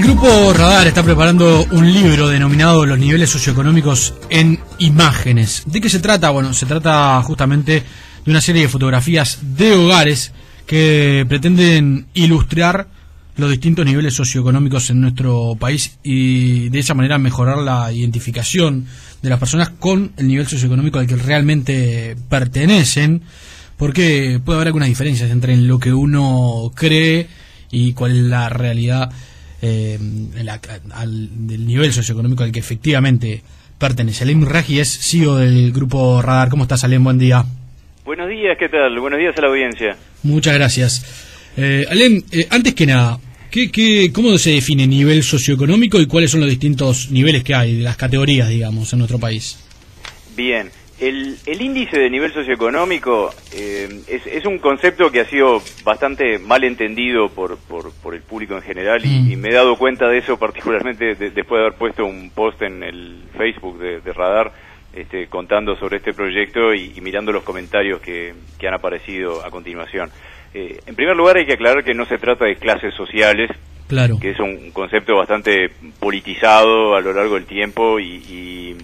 Grupo Radar está preparando un libro denominado Los niveles socioeconómicos en imágenes. ¿De qué se trata? Bueno, se trata justamente de una serie de fotografías de hogares que pretenden ilustrar los distintos niveles socioeconómicos en nuestro país y de esa manera mejorar la identificación de las personas con el nivel socioeconómico al que realmente pertenecen, porque puede haber algunas diferencias entre lo que uno cree y cuál es la realidad del nivel socioeconómico al que efectivamente pertenece. Alem Raji es CEO del Grupo Radar. ¿Cómo estás, Alem? Buen día. Buenos días, ¿qué tal? Buenos días a la audiencia. Muchas gracias. Alem, antes que nada, ¿cómo se define nivel socioeconómico y cuáles son los distintos niveles que hay, las categorías, digamos, en nuestro país? Bien, el índice de nivel socioeconómico es un concepto que ha sido bastante mal entendido por el público en general y me he dado cuenta de eso particularmente después de haber puesto un post en el Facebook de Radar contando sobre este proyecto y mirando los comentarios que han aparecido a continuación. En primer lugar hay que aclarar que no se trata de clases sociales, claro, que es un concepto bastante politizado a lo largo del tiempo y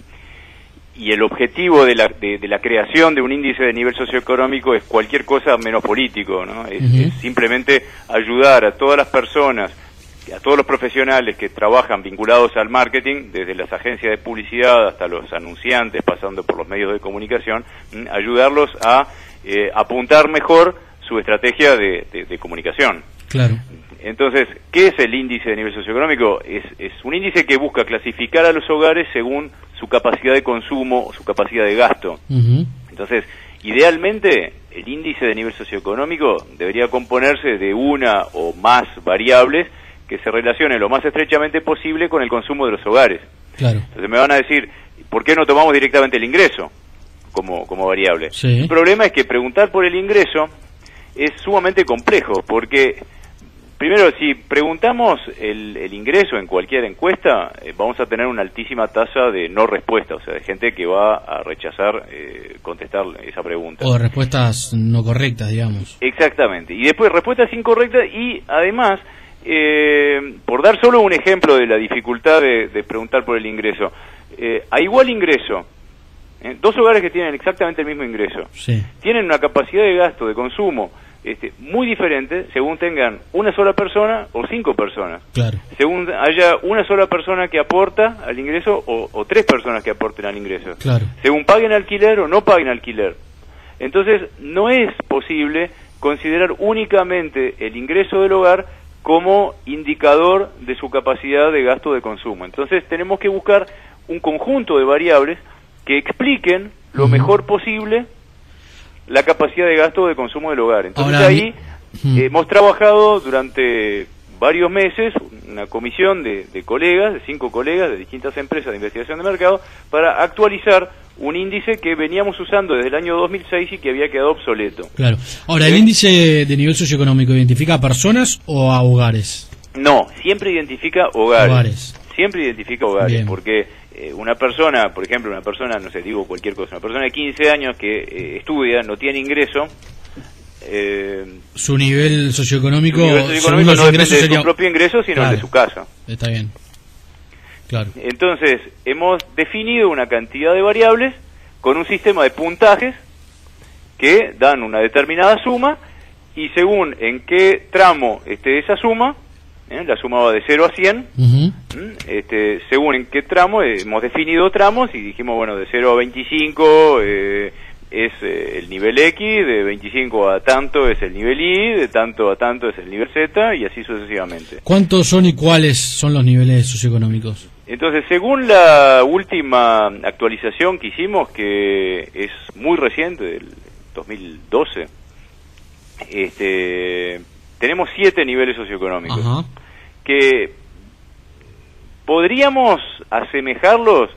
el objetivo de la creación de un índice de nivel socioeconómico es cualquier cosa menos político, ¿no? Es simplemente ayudar a todas las personas, a todos los profesionales que trabajan vinculados al marketing, desde las agencias de publicidad hasta los anunciantes, pasando por los medios de comunicación, ayudarlos a apuntar mejor su estrategia de comunicación. Claro. Entonces, ¿qué es el índice de nivel socioeconómico? Es un índice que busca clasificar a los hogares según su capacidad de consumo o su capacidad de gasto. Entonces, idealmente, el índice de nivel socioeconómico debería componerse de una o más variables que se relacionen lo más estrechamente posible con el consumo de los hogares. Claro. Entonces me van a decir, ¿por qué no tomamos directamente el ingreso como variable? Sí. El problema es que preguntar por el ingreso es sumamente complejo, porque primero, si preguntamos el ingreso en cualquier encuesta, vamos a tener una altísima tasa de no respuesta, o sea, de gente que va a rechazar contestar esa pregunta. O de respuestas no correctas, digamos. Exactamente, y después respuestas incorrectas y además, por dar solo un ejemplo de la dificultad de preguntar por el ingreso, a igual ingreso, dos hogares que tienen exactamente el mismo ingreso, sí, tienen una capacidad de gasto, de consumo, muy diferente según tengan una sola persona o 5 personas. Claro. Según haya una sola persona que aporta al ingreso o 3 personas que aporten al ingreso. Claro. Según paguen alquiler o no paguen alquiler. Entonces, no es posible considerar únicamente el ingreso del hogar como indicador de su capacidad de gasto de consumo. Entonces, tenemos que buscar un conjunto de variables que expliquen lo mejor posible la capacidad de gasto de consumo del hogar. Entonces ahora, ahí hemos trabajado durante varios meses, una comisión de colegas, de 5 colegas de distintas empresas de investigación de mercado, para actualizar un índice que veníamos usando desde el año 2006 y que había quedado obsoleto. Claro. Ahora, ¿el índice de nivel socioeconómico identifica a personas o a hogares? No, siempre identifica hogares. Siempre identifica hogares. Bien. Porque una persona, por ejemplo, no sé, digo cualquier cosa, una persona de 15 años que estudia, no tiene ingreso, su nivel socioeconómico, no depende de su propio ingreso, sino el de su casa. Está bien. Claro. Entonces, hemos definido una cantidad de variables con un sistema de puntajes que dan una determinada suma y según en qué tramo esté esa suma, la suma va de 0 a 100, según en qué tramo, hemos definido tramos y dijimos, bueno, de 0 a 25 es el nivel X, de 25 a tanto es el nivel Y, de tanto a tanto es el nivel Z y así sucesivamente. ¿Cuántos son y cuáles son los niveles socioeconómicos? Entonces, según la última actualización que hicimos, que es muy reciente, del 2012, tenemos 7 niveles socioeconómicos. Ajá. Que podríamos asemejarlos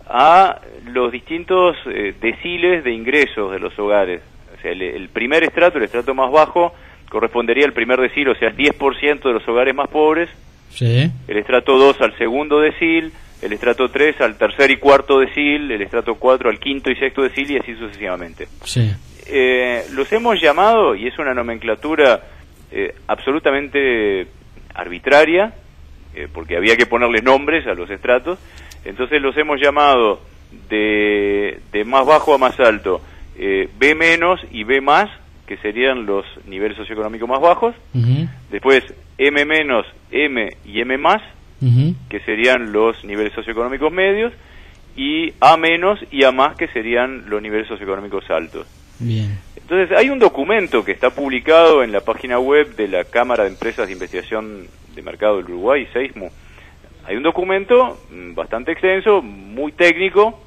a los distintos deciles de ingresos de los hogares. O sea, el primer estrato, el estrato más bajo, correspondería al primer decil, o sea, el 10% de los hogares más pobres. Sí. El estrato 2 al segundo decil, el estrato 3 al tercer y cuarto decil, el estrato 4 al quinto y sexto decil y así sucesivamente. Sí. Los hemos llamado, y es una nomenclatura absolutamente arbitraria, porque había que ponerles nombres a los estratos. Entonces los hemos llamado de más bajo a más alto, B menos y B más, que serían los niveles socioeconómicos más bajos. Después M menos, M y M más, que serían los niveles socioeconómicos medios, y A menos y A más, que serían los niveles socioeconómicos altos. Bien. Entonces hay un documento que está publicado en la página web de la Cámara de Empresas de Investigación de Mercado del Uruguay, SEISMU. Hay un documento bastante extenso, muy técnico,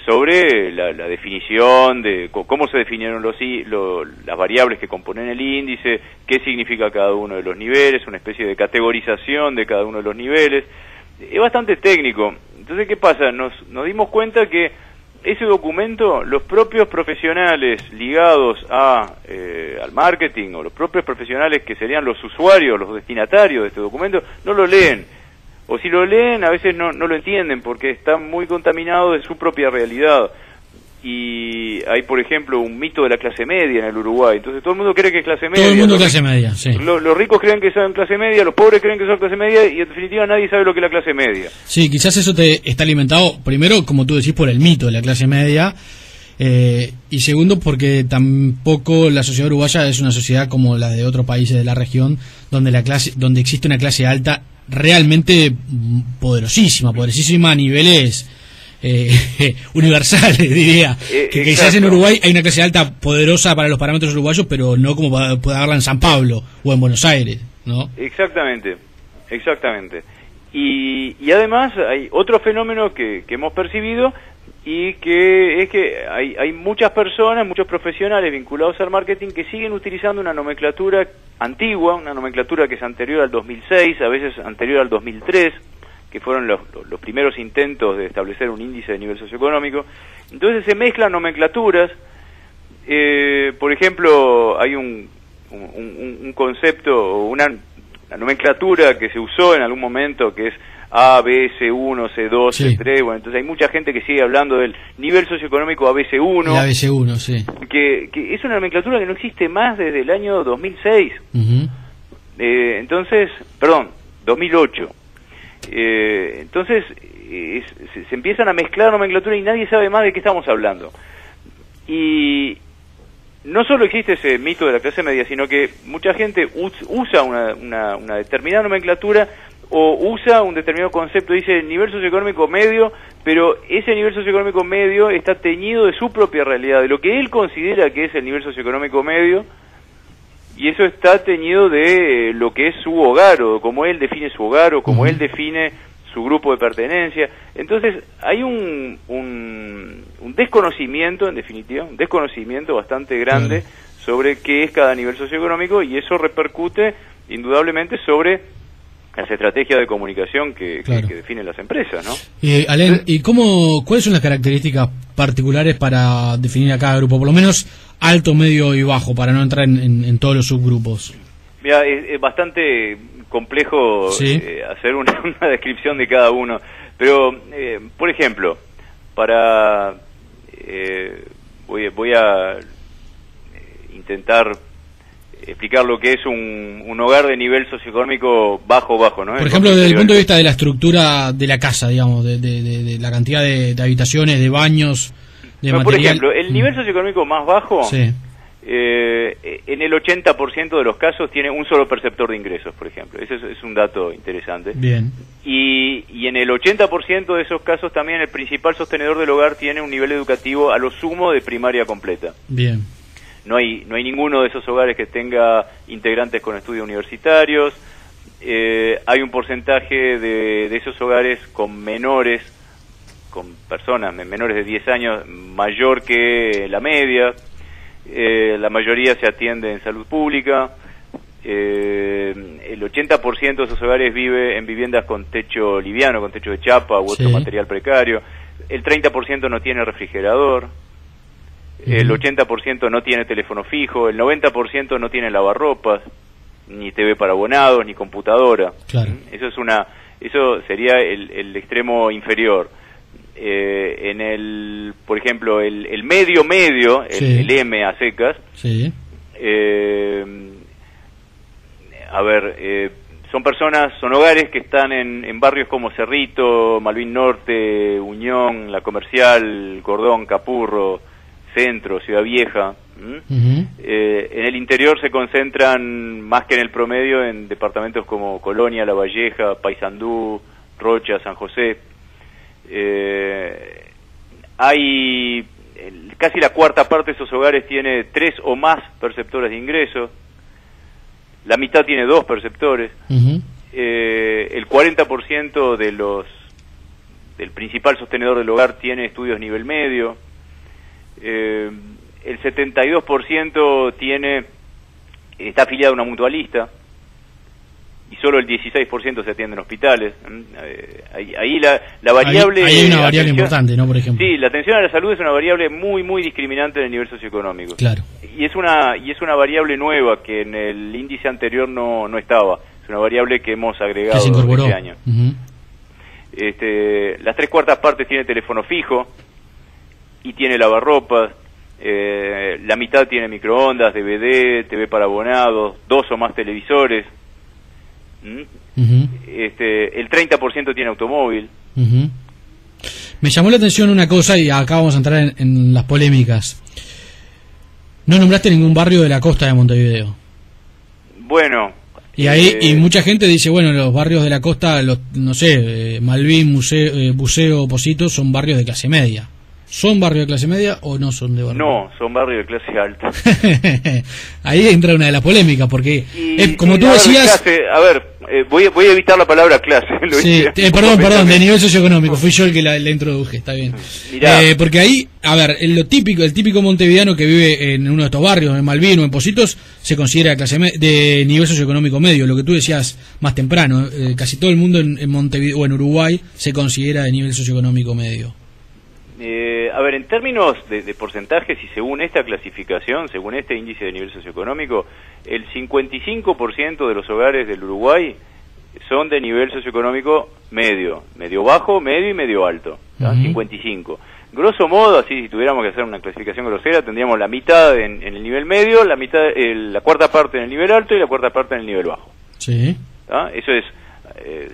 sobre la definición de cómo se definieron las variables que componen el índice, qué significa cada uno de los niveles, una especie de categorización de cada uno de los niveles. Es bastante técnico. Entonces, ¿qué pasa? Nos dimos cuenta que ese documento, los propios profesionales ligados al marketing, o los propios profesionales que serían los usuarios, los destinatarios de este documento, no lo leen. O si lo leen, a veces no lo entienden, porque está muy contaminado de su propia realidad. Y hay, por ejemplo, un mito de la clase media en el Uruguay. Entonces todo el mundo cree que es clase media. Todo el mundo es clase media, sí. Los ricos creen que son clase media, los pobres creen que son clase media, y en definitiva nadie sabe lo que es la clase media. Sí, quizás eso te está alimentado, primero, como tú decís, por el mito de la clase media, y segundo, porque tampoco la sociedad uruguaya es una sociedad como la de otros países de la región, donde existe una clase alta realmente poderosísima a niveles universales, diría. Que quizás en Uruguay hay una clase alta poderosa para los parámetros uruguayos, pero no como puede haberla en San Pablo o en Buenos Aires, ¿no? Exactamente. Y además hay otro fenómeno que hemos percibido, y que es que hay muchas personas, muchos profesionales vinculados al marketing que siguen utilizando una nomenclatura antigua, una nomenclatura que es anterior al 2006, a veces anterior al 2003, que fueron los primeros intentos de establecer un índice de nivel socioeconómico. Entonces se mezclan nomenclaturas. Por ejemplo, hay un concepto, una nomenclatura que se usó en algún momento, que es A, B, C1, C2, sí. C3, bueno, entonces hay mucha gente que sigue hablando del nivel socioeconómico ABC1. El ABC1, sí. Que es una nomenclatura que no existe más desde el año 2006. Entonces, perdón, 2008. Entonces, se empiezan a mezclar nomenclatura y nadie sabe más de qué estamos hablando. Y no solo existe ese mito de la clase media, sino que mucha gente usa una determinada nomenclatura, o usa un determinado concepto, dice nivel socioeconómico medio, pero ese nivel socioeconómico medio está teñido de su propia realidad, de lo que él considera que es el nivel socioeconómico medio, y eso está teñido de lo que es su hogar, o cómo él define su hogar, o cómo él define su grupo de pertenencia. Entonces hay un desconocimiento, en definitiva, un desconocimiento bastante grande sobre qué es cada nivel socioeconómico, y eso repercute indudablemente sobre las estrategias de comunicación que definen las empresas, ¿no? Alén, ¿y cuáles son las características particulares para definir a cada grupo? Por lo menos alto, medio y bajo, para no entrar en todos los subgrupos. Mira, es bastante complejo hacer una descripción de cada uno, pero, por ejemplo, voy a intentar explicar lo que es un hogar de nivel socioeconómico bajo, ¿no? Por ejemplo, desde el punto de vista de la estructura de la casa, digamos, de la cantidad de habitaciones, de baños, de material. Por ejemplo, el nivel socioeconómico más bajo, en el 80% de los casos tiene un solo perceptor de ingresos, por ejemplo. Ese es un dato interesante. Bien. Y en el 80% de esos casos también el principal sostenedor del hogar tiene un nivel educativo a lo sumo de primaria completa. Bien. No hay ninguno de esos hogares que tenga integrantes con estudios universitarios. Hay un porcentaje de esos hogares con menores, con personas menores de 10 años, mayor que la media. La mayoría se atiende en salud pública. El 80% de esos hogares vive en viviendas con techo liviano, con techo de chapa u otro material precario. El 30% no tiene refrigerador. El 80% no tiene teléfono fijo, el 90% no tiene lavarropas, ni TV para abonados, ni computadora. Claro. Eso sería el extremo inferior. Por ejemplo, el medio, el M a secas, son hogares que están en barrios como Cerrito, Malvin Norte, Unión, La Comercial, Cordón, Capurro, Centro, Ciudad Vieja. En el interior se concentran más que en el promedio en departamentos como Colonia, La Valleja, Paysandú, Rocha, San José. Hay casi la cuarta parte de esos hogares tiene 3 o más perceptores de ingresos, la mitad tiene 2 perceptores, el 40% del principal sostenedor del hogar tiene estudios nivel medio, el 72% está afiliado a una mutualista, y solo el 16% se atiende en hospitales. Ahí la variable... Hay una variable importante, ¿no? Por ejemplo. Sí, la atención a la salud es una variable muy, muy discriminante en el nivel socioeconómico. Claro. Y es una variable nueva que en el índice anterior no estaba. Es una variable que hemos agregado este año. Las 3/4 partes tiene teléfono fijo y tiene lavarropas. La mitad tiene microondas, DVD, TV para abonados, 2 o más televisores. El 30% tiene automóvil. Me llamó la atención una cosa, y acá vamos a entrar en las polémicas. No nombraste ningún barrio de la costa de Montevideo. Bueno, y mucha gente dice, bueno, los barrios de la costa, no sé, Malvin, Buceo, Positos, son barrios de clase media. ¿Son barrios de clase media o no son de barrio? No, son barrios de clase alta. Ahí entra una de las polémicas, porque como tú decías... voy a evitar la palabra clase. Sí, perdón, de nivel socioeconómico, fui yo el que la introduje, está bien. Porque ahí, el típico montevideano que vive en uno de estos barrios, en Malvin o en Positos, se considera de nivel socioeconómico medio, lo que tú decías más temprano, casi todo el mundo en Montevideo o en Uruguay se considera de nivel socioeconómico medio. En términos de porcentajes, y según esta clasificación, según este índice de nivel socioeconómico, el 55% de los hogares del Uruguay son de nivel socioeconómico medio, medio bajo, medio y medio alto, 55. Grosso modo, así si tuviéramos que hacer una clasificación grosera, tendríamos la mitad en el nivel medio, la 1/4 parte en el nivel alto y la 1/4 parte en el nivel bajo. Sí. Eso es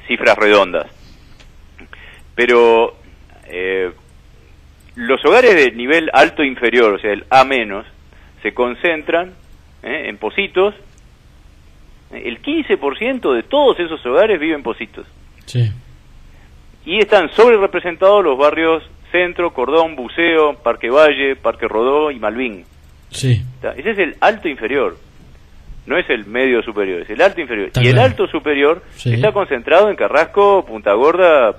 cifras redondas. Pero los hogares de nivel alto e inferior, o sea, el A-, se concentran en Positos. El 15% de todos esos hogares viven en Positos. Sí. Y están sobre representados los barrios Centro, Cordón, Buceo, Parque Valle, Parque Rodó y Malvin. Sí. Ese es el alto inferior. No es el medio superior, es el alto inferior. Está y claro. El alto superior está concentrado en Carrasco, Punta Gorda,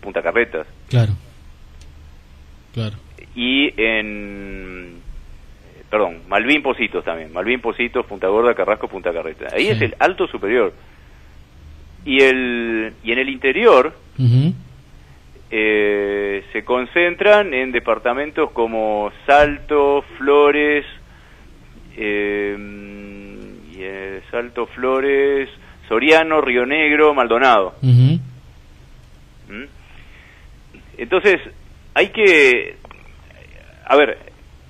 Punta Carretas. Claro. Y Malvin, Positos también. Malvin, Positos, Punta Gorda, Carrasco, Punta Carretas. Ahí es el alto superior. Y en el interior se concentran en departamentos como Salto, Flores, Soriano, Río Negro, Maldonado. Entonces, hay que...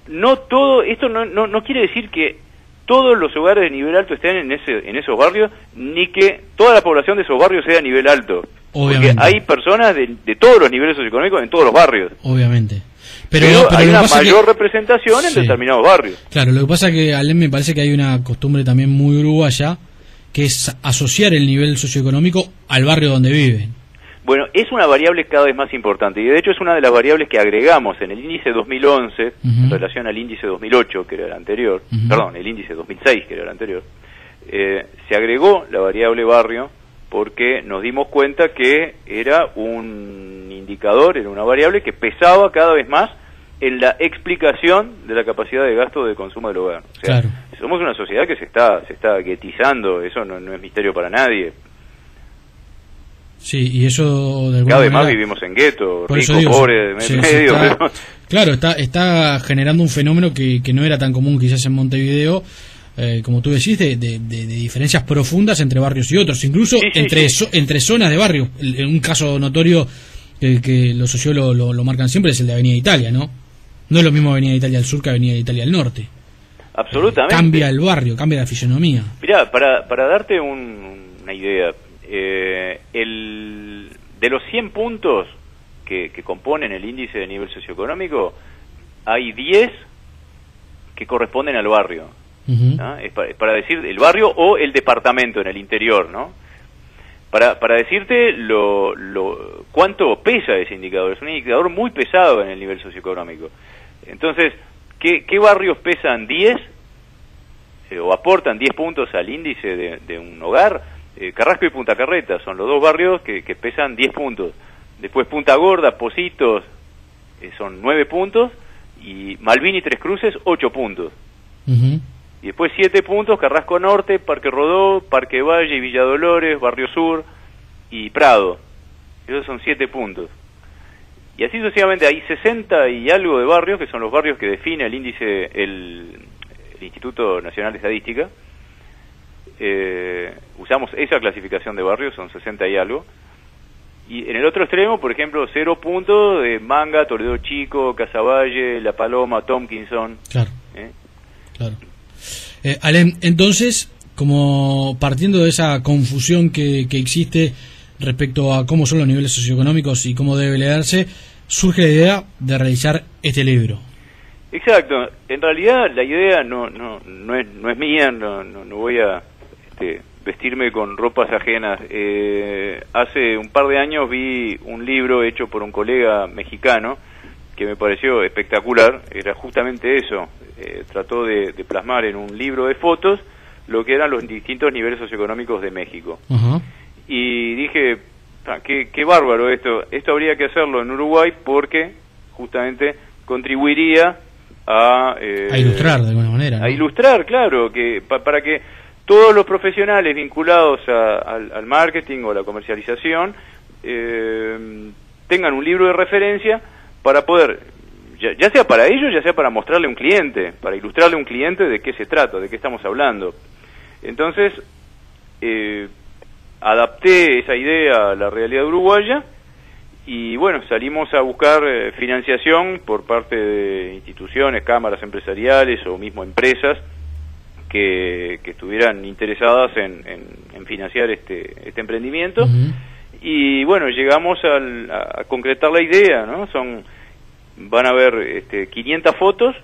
no todo... Esto no quiere decir que todos los hogares de nivel alto estén en esos barrios, ni que toda la población de esos barrios sea de nivel alto. Obviamente. Porque hay personas de todos los niveles socioeconómicos en todos los barrios. Obviamente. Pero hay una mayor representación en determinados barrios. Claro, lo que pasa es que, Alem, me parece que hay una costumbre también muy uruguaya, que es asociar el nivel socioeconómico al barrio donde viven. Bueno, es una variable cada vez más importante, y de hecho es una de las variables que agregamos en el índice 2011, en relación al índice 2008, que era el anterior, el índice 2006, que era el anterior. Se agregó la variable barrio porque nos dimos cuenta que era un indicador, era una variable que pesaba cada vez más en la explicación de la capacidad de gasto de consumo del hogar. O sea, somos una sociedad que se está guetizando, eso no es misterio para nadie. Sí, y eso de alguna cada vez manera, más vivimos en gueto, rico, pobre, medio. Claro, está generando un fenómeno que no era tan común quizás en Montevideo, como tú decís, de diferencias profundas entre barrios y otros, incluso entre zonas de barrios. Un caso notorio que los sociólogos lo marcan siempre es el de Avenida Italia, ¿no? No es lo mismo Avenida Italia al sur que Avenida Italia al norte. Absolutamente. Cambia el barrio, cambia la fisonomía. Mirá, para darte un una idea. De los 100 puntos que componen el índice de nivel socioeconómico, hay 10 que corresponden al barrio. ¿No? Es para decir el barrio o el departamento en el interior, ¿no? Para decirte cuánto pesa ese indicador. Es un indicador muy pesado en el nivel socioeconómico. Entonces, ¿qué barrios pesan 10 o aportan 10 puntos al índice de un hogar? Carrasco y Punta Carreta son los dos barrios que pesan 10 puntos. Después Punta Gorda, Pocitos, son 9 puntos, y Malvin y Tres Cruces 8 puntos. Y después 7 puntos, Carrasco Norte, Parque Rodó, Parque Valle y Villa Dolores, Barrio Sur y Prado. Esos son 7 puntos. Y así sucesivamente hay 60 y algo de barrios, que son los barrios que define el índice, el Instituto Nacional de Estadística. Usamos esa clasificación de barrios, son 60 y algo. Y en el otro extremo, por ejemplo, 0 puntos de Manga, Toledo Chico, Casaballe, La Paloma, Tompkinson. Claro, claro. Alem, entonces, como partiendo de esa confusión que existe respecto a cómo son los niveles socioeconómicos y cómo debe leerse, surge la idea de realizar este libro. Exacto. En realidad la idea no es mía, no voy a vestirme con ropas ajenas. Hace un par de años vi un libro hecho por un colega mexicano que me pareció espectacular. Era justamente eso. Trató de plasmar en un libro de fotos lo que eran los distintos niveles socioeconómicos de México. Y dije, qué bárbaro esto habría que hacerlo en Uruguay, porque justamente contribuiría a ilustrar de alguna manera, ¿no? A ilustrar, claro, que para que todos los profesionales vinculados al marketing o la comercialización tengan un libro de referencia para poder, ya sea para ellos, ya sea para mostrarle a un cliente, para ilustrarle a un cliente de qué se trata, de qué estamos hablando. Entonces, adapté esa idea a la realidad uruguaya y bueno, salimos a buscar financiación por parte de instituciones, cámaras empresariales o mismo empresas que estuvieran interesadas en financiar este emprendimiento. Y bueno, llegamos a concretar la idea, ¿no? Van a haber 500 fotos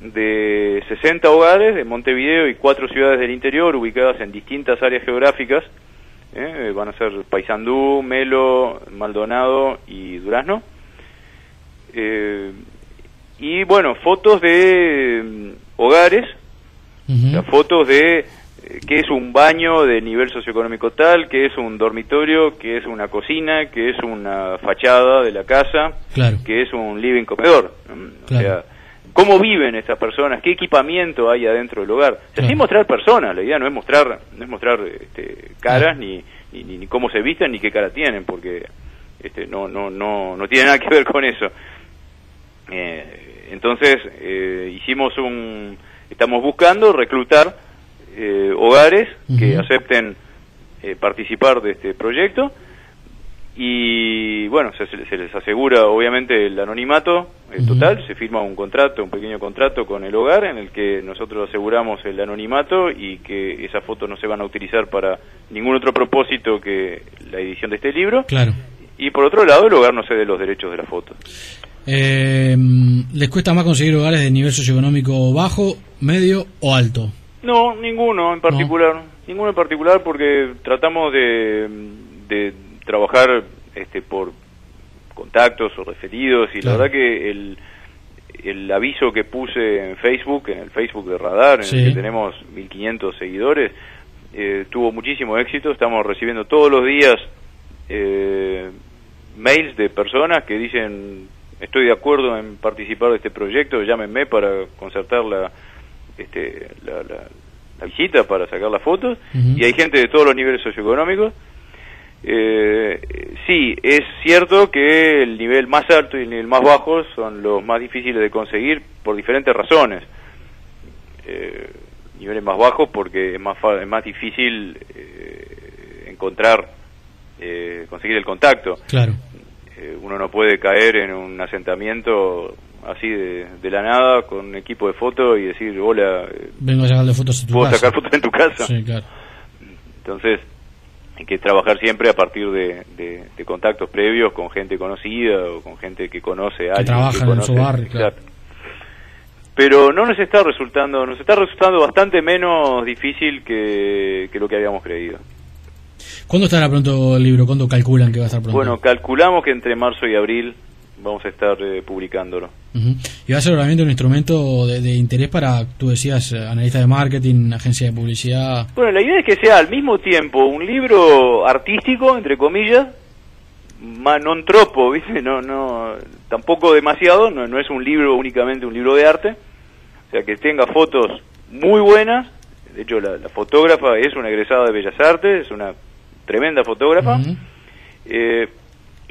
de 60 hogares de Montevideo y 4 ciudades del interior ubicadas en distintas áreas geográficas. Van a ser Paysandú, Melo, Maldonado y Durazno. Y bueno, fotos de hogares, fotos de qué es un baño de nivel socioeconómico tal, qué es un dormitorio, qué es una cocina, qué es una fachada de la casa, claro, qué es un living comedor. O sea, cómo viven estas personas, qué equipamiento hay adentro del hogar. O sea, sin mostrar personas, la idea no es mostrar caras, ni cómo se visten, ni qué cara tienen, porque no tiene nada que ver con eso. Entonces, estamos buscando reclutar hogares que acepten participar de este proyecto, y bueno, se les asegura obviamente el anonimato total. Se firma un pequeño contrato con el hogar en el que nosotros aseguramos el anonimato y que esas fotos no se van a utilizar para ningún otro propósito que la edición de este libro. Claro. Y por otro lado, el hogar no cede los derechos de las fotos. ¿Les cuesta más conseguir hogares de nivel socioeconómico bajo, medio o alto? No, ninguno en particular. ¿No? Ninguno en particular, porque tratamos de trabajar por contactos o referidos, y claro, la verdad que el aviso que puse en Facebook, en el Facebook de Radar, en el que tenemos 1500 seguidores, tuvo muchísimo éxito. Estamos recibiendo todos los días mails de personas que dicen: estoy de acuerdo en participar de este proyecto, llámenme para concertar la visita, para sacar las fotos. Y hay gente de todos los niveles socioeconómicos. Sí, es cierto que el nivel más alto y el nivel más bajo son los más difíciles de conseguir por diferentes razones. Niveles más bajos porque es más difícil conseguir el contacto. Claro. Uno no puede caer en un asentamiento así de la nada con un equipo de fotos y decir: hola, vengo a sacarle fotos a tu ¿puedo casa? sacar fotos en tu casa? Sí, claro. Entonces, hay que trabajar siempre a partir de contactos previos con gente conocida o con gente que conoce a alguien que trabaja en su barrio. Claro. Pero no nos está resultando bastante menos difícil que lo que habíamos creído. ¿Cuándo estará pronto el libro? ¿Cuándo calculan que va a estar pronto? Bueno, calculamos que entre marzo y abril vamos a estar publicándolo. Y va a ser obviamente un instrumento de interés para, tú decías, analistas de marketing, agencia de publicidad. Bueno, la idea es que sea al mismo tiempo un libro artístico, entre comillas, non troppo, ¿viste? No, tampoco demasiado, no es un libro únicamente un libro de arte, o sea, que tenga fotos muy buenas. De hecho, la fotógrafa es una egresada de Bellas Artes, es una tremenda fotógrafa,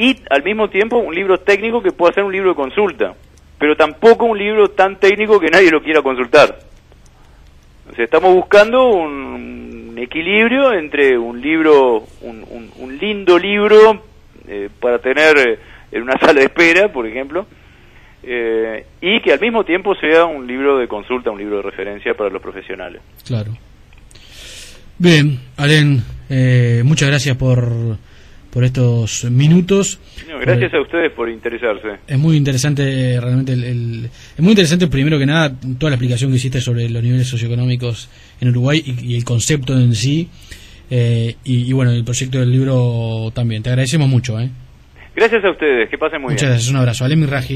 y al mismo tiempo un libro técnico que pueda ser un libro de consulta, pero tampoco un libro tan técnico que nadie lo quiera consultar. O sea, estamos buscando un equilibrio entre un libro, un lindo libro para tener en una sala de espera, por ejemplo, y que al mismo tiempo sea un libro de consulta, un libro de referencia para los profesionales. Claro. Bien, Alén, muchas gracias por estos minutos. No, gracias a ustedes por interesarse. Es muy interesante realmente es muy interesante, primero que nada, toda la explicación que hiciste sobre los niveles socioeconómicos en Uruguay y el concepto en sí, y bueno, el proyecto del libro también. Te agradecemos mucho. Gracias a ustedes, que pasen muy bien. Muchas gracias, un abrazo. Alén Miraji.